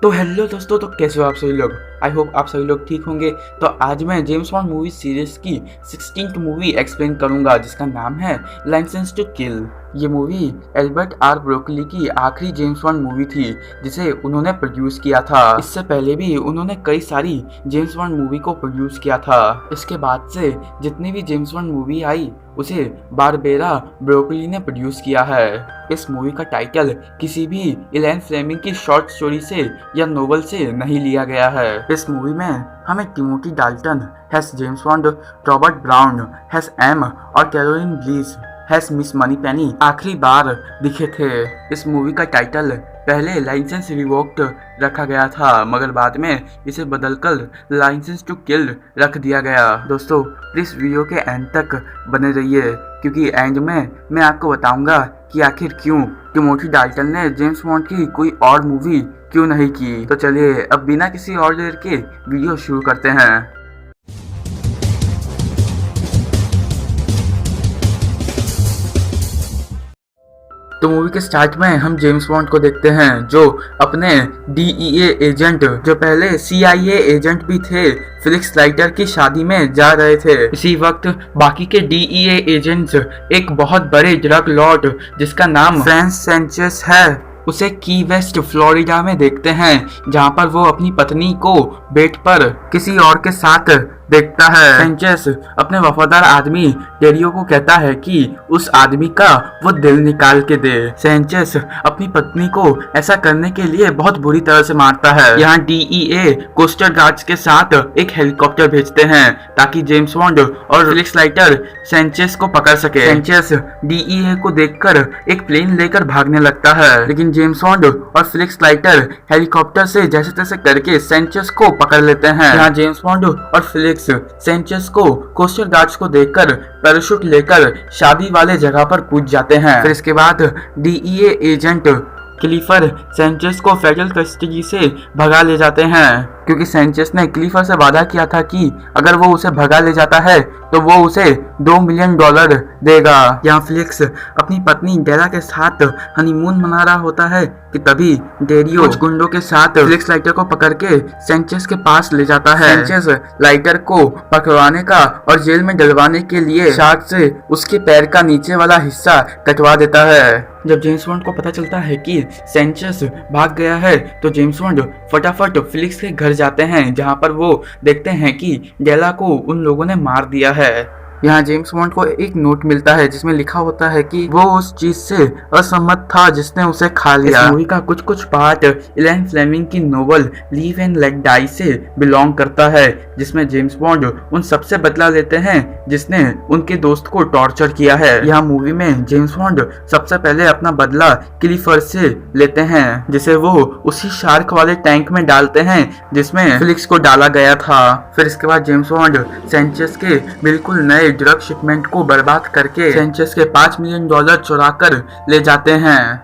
तो हेलो दोस्तों, तो कैसे हो आप सभी लोग। आई होप आप सभी लोग ठीक होंगे। तो आज मैं जेम्स बॉन्ड मूवी सीरीज की 16th मूवी एक्सप्लेन करूंगा जिसका नाम है लाइसेंस टू किल। ये मूवी एल्बर्ट आर ब्रोकली की आखिरी जेम्स बॉन्ड मूवी थी जिसे उन्होंने प्रोड्यूस किया था। इससे पहले भी उन्होंने कई सारी जेम्स बॉन्ड मूवी को प्रोड्यूस किया था। इसके बाद से जितनी भी जेम्स बॉन्ड मूवी आई उसे बारबेरा ब्रोकली ने प्रोड्यूस किया है। इस मूवी का टाइटल किसी भी इलैन फ्लेमिंग की शॉर्ट स्टोरी से या नोवेल से नहीं लिया गया है। इस मूवी में हमें Timothy Dalton has James Bond, Robert Brown has M और Caroline Lees has Miss Moneypenny आखिरी बार दिखे थे। इस मूवी का टाइटल पहले लाइसेंस रिवोक्ड रखा गया था मगर बाद में इसे बदलकर लाइसेंस टू किल रख दिया गया। दोस्तों प्लीज वीडियो के एंड तक बने रहिए क्योंकि एंड में मैं आपको बताऊंगा कि आखिर क्यों टिमोथी डाल्टन ने जेम्स बॉन्ड की कोई और मूवी क्यों नहीं की। तो चलिए अब बिना किसी और देर के वीडियो शुरू करते हैं। तो मूवी के स्टार्ट में हम जेम्स बॉन्ड को देखते हैं जो अपने DEA एजेंट, जो पहले CIA एजेंट भी थे, फिलिक्स लाइटर की शादी में जा रहे थे। इसी वक्त बाकी के DEA एजेंट्स एक बहुत बड़े ड्रग लॉर्ड जिसका नाम फ्रांस सेंचेस है उसे की वेस्ट फ्लोरिडा में देखते हैं जहां पर वो अपनी पत्नी को बेड पर किसी और के साथ देखता है। सेंचेस अपने वफादार आदमी डेरियो को कहता है कि उस आदमी का वो दिल निकाल के दे। सेंचेस अपनी पत्नी को ऐसा करने के लिए बहुत बुरी तरह से मारता है। यहाँ DEA कोस्टल गार्ड्स के साथ एक हेलीकॉप्टर भेजते हैं ताकि जेम्स बॉन्ड और फिलिक्स लाइटर सेंचेस को पकड़ सके। सेंचेस DEA को देखकर एक प्लेन लेकर भागने लगता है लेकिन जेम्स बॉन्ड और फिलिक्स लाइटर हेलीकॉप्टर से जैसे तैसे करके सेंचेस को पकड़ लेते हैं। यहाँ जेम्स बॉन्ड और फिलिक्स सेंचेस को कोस्टल गार्ड्स को देखकर पैराशूट लेकर शादी वाले जगह पर कूद जाते हैं। फिर इसके बाद DEA एजेंट क्लीफर सेंचेस को फेडरल कस्टडी से भगा ले जाते हैं क्योंकि सेंचेस ने क्लीफर से वादा किया था कि अगर वो उसे भगा ले जाता है तो वो उसे $2 मिलियन देगा। यहाँ फिलिक्स अपनी पत्नी डेरा के साथ हनीमून मना रहा होता है कि तभी डेरियो कुछ गुंडों के साथ फिलिक्स लाइटर को पकड़ के सेंचेस के पास ले जाता है। सेंचेस लाइटर को पकड़वाने का और जेल में डलवाने के लिए शार्क से उसके पैर का नीचे वाला हिस्सा कटवा देता है। जब जेम्स बॉन्ड को पता चलता है कि सेंचेस भाग गया है तो जेम्स बॉन्ड फटाफट फिलिक्स के घर जाते हैं जहां पर वो देखते हैं कि डेला को उन लोगों ने मार दिया है। यहाँ जेम्स बॉन्ड को एक नोट मिलता है जिसमें लिखा होता है कि वो उस चीज से असहमत था जिसने उसे खा लिया। इस मूवी का कुछ पार्ट इलैन फ्लेमिंग की novel Live and Let Die से बिलोंग करता है जिसमें जेम्स बॉन्ड उन सबसे बदला लेते हैं जिसने उनके दोस्त को टॉर्चर किया है। यहाँ मूवी में जेम्स बॉन्ड सबसे पहले अपना बदला क्लीफर से लेते हैं जिसे वो उसी शार्क वाले टैंक में डालते हैं जिसमें फिलिक्स को डाला गया था। फिर इसके बाद जेम्स बॉन्ड सेंचेस के बिल्कुल नए ड्रग शिपमेंट को बर्बाद करके सेंचेस के $5 मिलियन चुरा कर ले जाते हैं।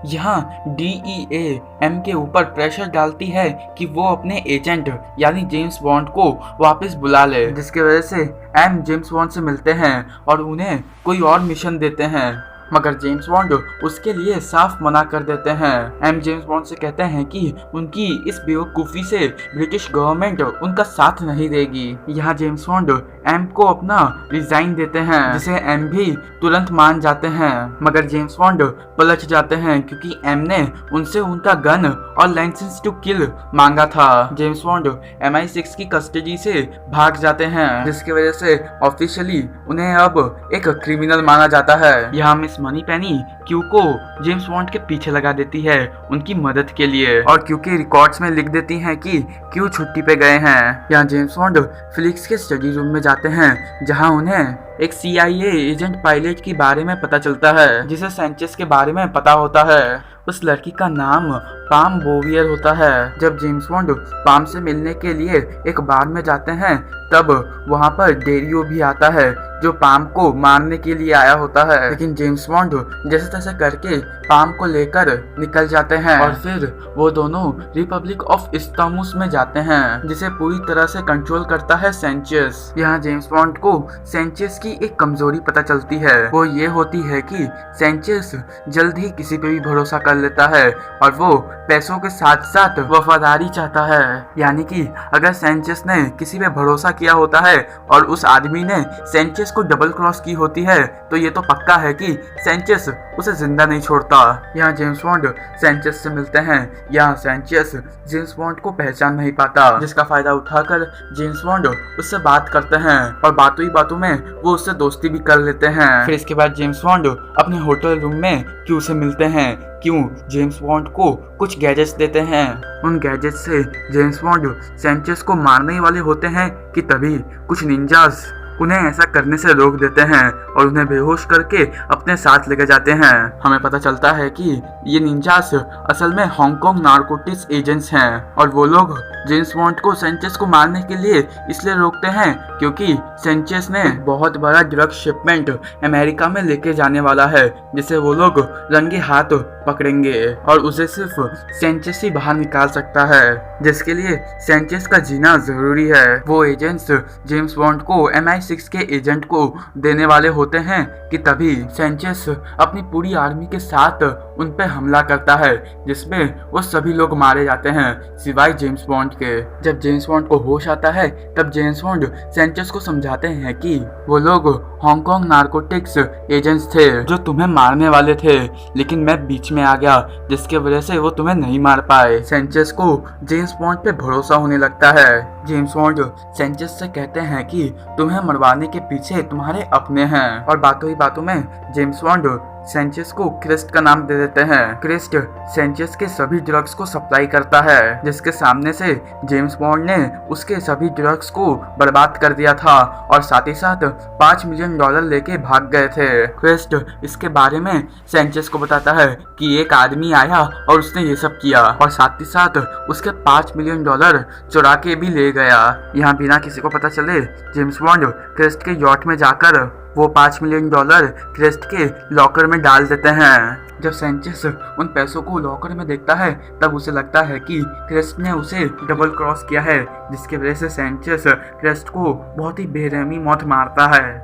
यहाँ DEA M के ऊपर प्रेशर डालती है कि वो अपने एजेंट यानी जेम्स बॉन्ड को वापस बुला ले जिसकी वजह से M जेम्स बॉन्ड से मिलते हैं और उन्हें कोई और मिशन देते हैं मगर जेम्स बॉन्ड उसके लिए साफ मना कर देते हैं। एम जेम्स बॉन्ड से कहते हैं कि उनकी इस बेवकूफ़ी से ब्रिटिश गवर्नमेंट उनका साथ नहीं देगी। यहाँ जेम्स बॉन्ड एम को अपना रिजाइन देते हैं जिसे एम भी तुरंत मान जाते हैं मगर जेम्स बॉन्ड पलट जाते हैं क्योंकि एम ने उनसे उनका गन और लाइसेंस टू किल मांगा था। जेम्स बॉन्ड MI6 की कस्टडी से भाग जाते हैं जिसकी वजह से ऑफिशियली उन्हें अब एक क्रिमिनल माना जाता है। यहाँ मिस मनीपेनी क्यू को जेम्स बॉन्ड के पीछे लगा देती है उनकी मदद के लिए और क्यू के रिकॉर्ड्स में लिख देती हैं कि क्यू छुट्टी पे गए हैं। यहाँ जेम्स बॉन्ड फिलिक्स के स्टडी रूम में जाते हैं जहाँ उन्हें एक CIA एजेंट पायलट के बारे में पता चलता है जिसे सेंचेस के बारे में पता होता है। उस लड़की का नाम पाम बोवियर होता है। जब जेम्स बॉन्ड पाम से मिलने के लिए एक बार में जाते हैं तब वहां पर डेरियो भी आता है जो पाम को मारने के लिए आया होता है। लेकिन जेम्स बॉन्ड जैसे तैसे करके पाम को लेकर निकल जाते हैं और फिर वो दोनों रिपब्लिक ऑफ इस्तामुस में जाते हैं, जिसे पूरी तरह से कंट्रोल करता है सेंचेस। यहाँ जेम्स बॉन्ड को सेंचेस की एक कमजोरी पता चलती है, वो ये होती है कि सेंचेस जल्द ही किसी पे भी भरोसा कर लेता है और वो पैसों के साथ साथ वफादारी चाहता है। यानी कि अगर सेंचेस ने किसी पे भरोसा किया होता है और उस आदमी ने सेंचेस को डबल क्रॉस की होती है तो ये तो पक्का है कि सेंचेस उसे जिंदा नहीं छोड़ता। यहाँ जेम्स बॉन्ड सेंचेस से मिलते हैं। यहाँ सेंचेस जेम्स बॉन्ड को पहचान नहीं पाता, जिसका फायदा उठाकर जेम्स बॉन्ड उससे बात करते हैं और बातों ही बातों में वो उससे दोस्ती भी कर लेते हैं। फिर इसके बाद जेम्स बॉन्ड अपने होटल रूम में क्यू से मिलते हैं। क्यों जेम्स बॉन्ड को कुछ गैजेट्स देते हैं। उन गैजेट्स से जेम्स बॉन्ड सेंचेस को मारने ही वाले होते हैं कि तभी कुछ निंजास उन्हें ऐसा करने से रोक देते हैं और उन्हें बेहोश करके अपने साथ लेके जाते हैं। हमें पता चलता है कि ये निंजास असल में हांगकांग नारकोटिक्स एजेंट्स हैं और वो लोग जेम्स बॉन्ड को सेंचेस को मारने के लिए इसलिए रोकते हैं क्योंकि सेंचेस ने बहुत बड़ा ड्रग शिपमेंट अमेरिका में लेके जाने वाला है, जिसे वो लोग रंगे हाथ पकड़ेंगे और उसे सिर्फ सेंचेस ही बाहर निकाल सकता है, जिसके लिए सेंचेस का जीना जरूरी है। वो एजेंट्स जेम्स बॉन्ड को MI6 के एजेंट को देने वाले होते हैं कि तभी सेंचेस अपनी पूरी आर्मी के साथ उन पे हमला करता है, जिसमें वो सभी लोग मारे जाते हैं सिवाय जेम्स बॉन्ड के। जब जेम्स बॉन्ड को होश आता है तब जेम्स बॉन्ड सेंचेस को समझाते हैं कि वो लोग हांगकांग नारकोटिक्स एजेंट्स थे जो तुम्हें मारने वाले थे, लेकिन मैं बीच में आ गया जिसके वजह से वो तुम्हें नहीं मार पाए। सेंचेस को जेम्स बॉन्ड पे भरोसा होने लगता है। जेम्स बॉन्ड सेंचेस से कहते हैं कि तुम्हें मरवाने के पीछे तुम्हारे अपने हैं और बातों ही बातों में जेम्स बॉन्ड सेंचेस को क्रिस्ट का नाम दे देते हैं। क्रिस्ट सेंचेस के सभी ड्रग्स को सप्लाई करता है, जिसके सामने से जेम्स बॉन्ड ने उसके सभी ड्रग्स को बर्बाद कर दिया था और साथ ही साथ $5 मिलियन लेके भाग गए थे। क्रिस्ट इसके बारे में सेंचेस को बताता है कि एक आदमी आया और उसने ये सब किया और साथ ही साथ उसके $5 मिलियन चुरा के भी ले गया। यहाँ बिना किसी को पता चले जेम्स बॉन्ड क्रिस्ट के यॉट में जाकर वो $5 मिलियन क्रिस्ट के लॉकर में डाल देते हैं। जब सेंचेस उन पैसों को लॉकर में देखता है तब उसे लगता है कि क्रिस्ट ने उसे डबल क्रॉस किया है, जिसकी वजह से सेंचेस क्रिस्ट को बहुत ही बेरहमी मौत मारता है।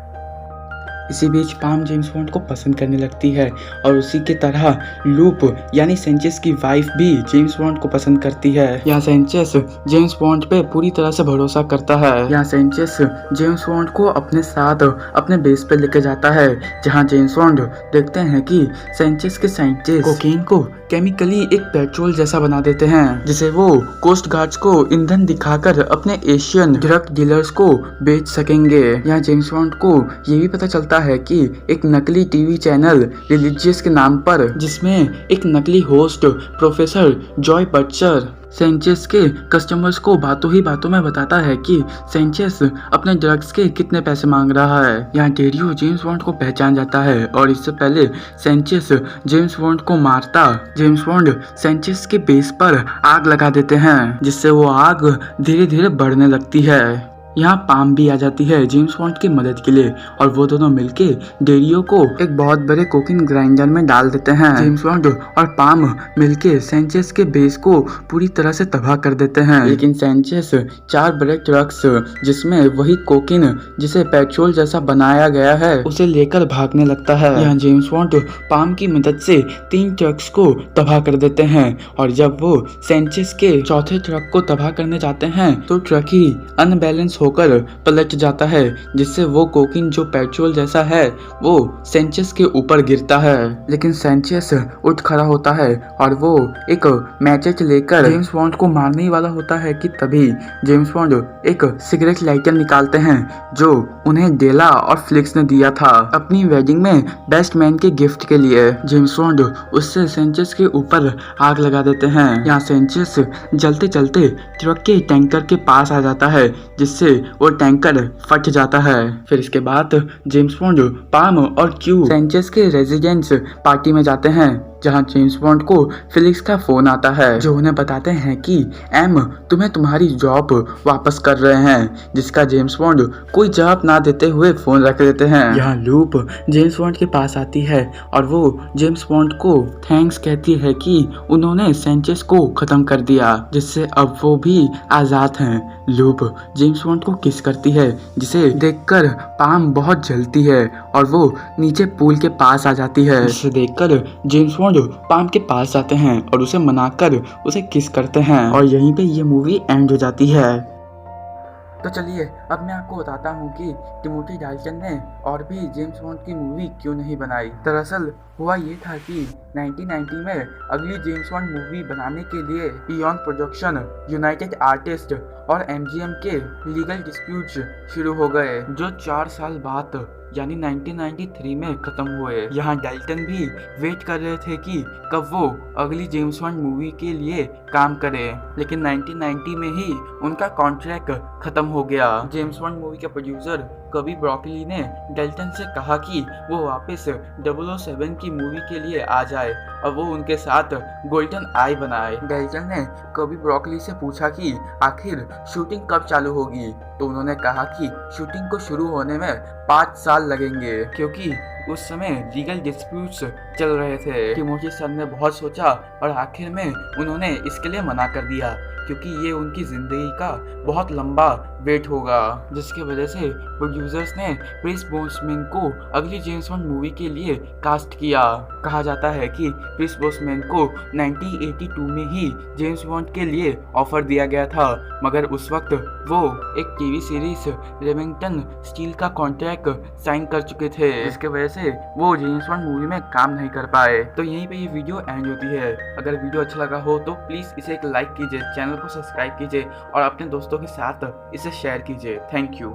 इसी बीच पाम जेम्स बॉन्ड को पसंद करने लगती है और उसी की तरह लूप यानी सेंचेस की वाइफ भी जेम्स बॉन्ड को पसंद करती है। यहाँ सेंचेस जेम्स बॉन्ड पे पूरी तरह से भरोसा करता है। यहाँ सेंचेस जेम्स बॉन्ड को अपने साथ अपने बेस पे लेके जाता है, जहाँ जेम्स बॉन्ड देखते हैं कि सेंचेस के साइंटिस्ट कोकीन को केमिकली एक पेट्रोल जैसा बना देते हैं, जिसे वो कोस्ट गार्ड्स को ईंधन दिखाकर अपने एशियन ड्रग डीलर्स को बेच सकेंगे। यहाँ जेम्स बॉन्ड को ये भी पता चलता है कि एक नकली टीवी चैनल रिलीजियस के नाम पर, जिसमें एक नकली होस्ट प्रोफेसर जॉय बटचर सेंचेस के कस्टमर्स को बातों ही बातों में बताता है कि सेंचेस अपने ड्रग्स के कितने पैसे मांग रहा है। यहाँ डेरियो जेम्स बॉन्ड को पहचान जाता है और इससे पहले सेंचेस जेम्स बॉन्ड को मारता जेम्स बॉन्ड सेंचेस के बेस पर आग लगा देते हैं, जिससे वो आग धीरे धीरे बढ़ने लगती है। यहाँ पाम भी आ जाती है जेम्स बॉन्ड की मदद के लिए और वो दोनों मिलके डेरियो को एक बहुत बड़े कोकिन ग्राइंडर में डाल देते हैं। जेम्स बॉन्ड और पाम मिलके सेंचेस के बेस को पूरी तरह से तबाह कर देते हैं, लेकिन सेंचेस 4 बड़े ट्रक्स जिसमें वही कोकिन जिसे पेट्रोल जैसा बनाया गया है उसे लेकर भागने लगता है। यहाँ जेम्स बॉन्ड पाम की मदद से 3 ट्रक्स को तबाह कर देते हैं और जब वो सेंचेस के चौथे ट्रक को तबाह करने जाते हैं तो ट्रक ही अनबैलेंस होकर पलट जाता है, जिससे वो कोकिन जो पेट्रोल जैसा है वो सेंचेस के ऊपर गिरता है। लेकिन सेंचेस उठ खड़ा होता है और वो एक मैचेट लेकर जेम्स बॉन्ड को मारने ही वाला होता है कि तभी जेम्स बॉन्ड एक सिगरेट लाइटर निकालते हैं जो उन्हें डेला और फ्लिक्स ने दिया था अपनी वेडिंग में बेस्ट मैन के गिफ्ट के लिए। जेम्स बॉन्ड उससे सेंचेस के ऊपर आग लगा देते हैं। यहाँ सेंचेस जलते चलते ट्रक के टैंकर के पास आ जाता है, जिससे वो टैंकर फट जाता है। फिर इसके बाद जेम्स बॉन्ड पाम और क्यू सेंचेस के रेजिडेंस पार्टी में जाते हैं जहां जेम्स बॉन्ड को फिलिक्स का फोन आता है, जो उन्हें बताते हैं कि एम तुम्हें तुम्हारी जॉब वापस कर रहे हैं, जिसका जेम्स बॉन्ड कोई जवाब ना देते हुए फोन रख देते हैं। यहाँ लूप जेम्स बॉन्ड के पास आती है और वो जेम्स बॉन्ड को थैंक्स कहती है कि उन्होंने सेंचेस को खत्म कर दिया, जिससे अब वो भी आजाद हैं। लूप जेम्स बॉन्ड को किस करती है, जिसे देखकर पाम बहुत जलती है और वो नीचे पूल के पास आ जाती है, जिसे देखकर जेम्स बॉन्ड पाम के पास जाते हैं और उसे मनाकर उसे किस करते हैं और यहीं पे ये मूवी एंड हो जाती है। तो चलिए अब मैं आपको बताता हूँ कि टिमोथी डाल्टन ने और भी जेम्स बॉन्ड की मूवी क्यों नहीं बनाई। दरअसल हुआ ये था कि 1990 में अगली जेम्स बॉन्ड मूवी बनाने के लिए इयॉन प्रोडक्शन, यूनाइटेड आर्टिस्ट और MGM के लीगल डिस्प्यूट्स शुरू हो गए, जो 4 साल बाद यानी 1993 में खत्म हुए। यहाँ डाल्टन भी वेट कर रहे थे कि कब वो अगली जेम्स बॉन्ड मूवी के लिए काम करे, लेकिन 1990 में ही उनका कॉन्ट्रैक्ट खत्म हो गया। जेम्स बॉन्ड मूवी के प्रोड्यूसर कभी ब्रोकली ने डाल्टन से कहा कि वो वापस 007 की मूवी के लिए आ जाए और वो उनके साथ गोल्डन आई बनाए। डाल्टन ने कभी ब्रोकली से पूछा कि आखिर शूटिंग कब चालू होगी, तो उन्होंने कहा कि शूटिंग को शुरू होने में 5 साल लगेंगे, क्योंकि उस समय लीगल डिस्प्यूट्स चल रहे थे। टिमोथी सर ने बहुत सोचा और आखिर में उन्होंने इसके लिए मना कर दिया, क्योंकि ये उनकी जिंदगी का बहुत लंबा वेट होगा, जिसकी वजह से प्रोड्यूसर्स ने क्रिस ब्रोसनैन को अगली जेम्स बॉन्ड मूवी के लिए कास्ट किया। कहा जाता है कि क्रिस ब्रोसनैन को 1982 में ही जेम्स बॉन्ड के लिए ऑफर दिया गया था, मगर उस वक्त वो एक टीवी सीरीज रेमिंगटन स्टील का कॉन्ट्रैक्ट साइन कर चुके थे, जिसके वजह से वो जेम्स बॉन्ड मूवी में काम नहीं कर पाए। तो यहीं पे ये वीडियो एंड होती है। अगर वीडियो अच्छा लगा हो तो प्लीज इसे एक लाइक कीजिए, चैनल को सब्सक्राइब कीजिए और अपने दोस्तों के साथ इसे शेयर कीजिए। Thank you.